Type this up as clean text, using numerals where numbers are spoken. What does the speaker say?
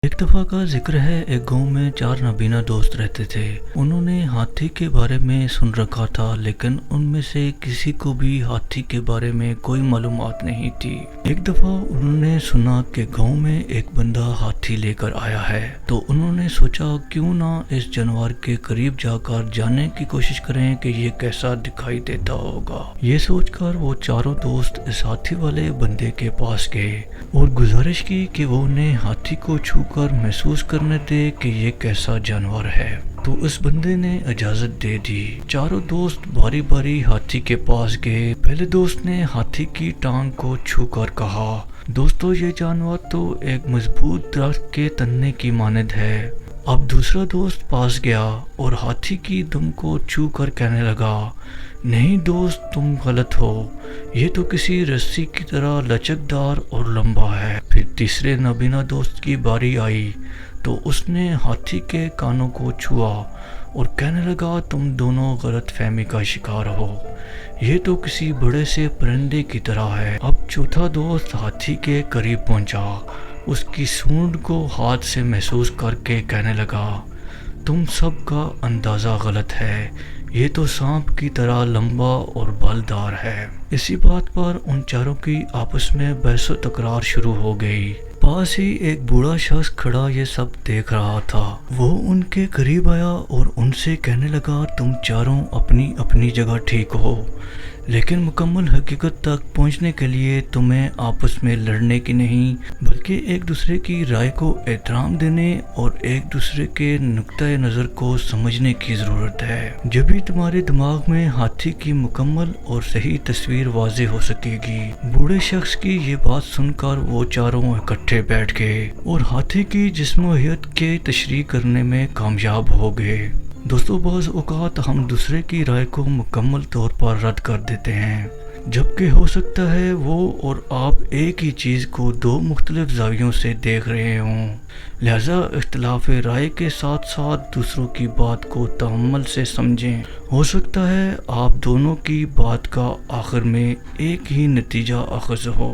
एक दफा का जिक्र है, एक गांव में चार नाबीना दोस्त रहते थे। उन्होंने हाथी के बारे में सुन रखा था, लेकिन उनमें से किसी को भी हाथी के बारे में कोई मालूमात नहीं थी। एक दफा उन्होंने सुना कि गांव में एक बंदा हाथी लेकर आया है, तो उन्होंने सोचा क्यों ना इस जानवर के करीब जाकर जानने की कोशिश करें कि ये कैसा दिखाई देता होगा। ये सोचकर वो चारों दोस्त इस हाथी वाले बंदे के पास गए और गुजारिश की कि वो उन्हें हाथी को छू कर महसूस करने दे कि ये कैसा जानवर है। तो उस बंदे ने इजाजत दे दी। चारों दोस्त बारी बारी हाथी के पास गए। पहले दोस्त ने हाथी की टांग को छूकर कहा, दोस्तों ये जानवर तो एक मजबूत दरख्त के तने की मानद है। अब दूसरा दोस्त पास गया और हाथी की दुम को छू कर कहने लगा, नहीं दोस्त तुम गलत हो, ये तो किसी रस्सी की तरह लचकदार और लंबा है। फिर तीसरे नाबीना दोस्त की बारी आई तो उसने हाथी के कानों को छुआ और कहने लगा, तुम दोनों गलत फहमी का शिकार हो, ये तो किसी बड़े से परिंदे की तरह है। अब चौथा दोस्त हाथी के करीब पहुंचा, उसकी सूंड को हाथ से महसूस करके कहने लगा, तुम सब का अंदाज़ा गलत है, ये तो सांप की तरह लंबा और बालदार है। इसी बात पर उन चारों की आपस में बहस व तकरार शुरू हो गई। पास ही एक बूढ़ा शख्स खड़ा ये सब देख रहा था। वो उनके करीब आया और उनसे कहने लगा, तुम चारों अपनी अपनी जगह ठीक हो, लेकिन मुकम्मल हकीकत तक पहुंचने के लिए तुम्हें आपस में लड़ने की नहीं, बल्कि एक दूसरे की राय को एहतराम देने और एक दूसरे के नुक्ता नज़र को समझने की ज़रूरत है। जब भी तुम्हारे दिमाग में हाथी की मुकम्मल और सही तस्वीर वाज़े हो सकेगी। बूढ़े शख्स की ये बात सुनकर वो चारों इकट्ठे बैठ गए और हाथी की जिस्मोहियत के तशरीह करने में कामयाब हो गए। दोस्तों, बाज़ औक़ात हम दूसरे की राय को मुकम्मल तौर पर रद्द कर देते हैं, जबकि हो सकता है वो और आप एक ही चीज़ को दो मुख्तलिफ ज़ावियों से देख रहे हों। लिहाजा इख्तिलाफ राय के साथ साथ दूसरों की बात को तअम्मुल से समझें। हो सकता है आप दोनों की बात का आखिर में एक ही नतीजा अख़ज़ हो।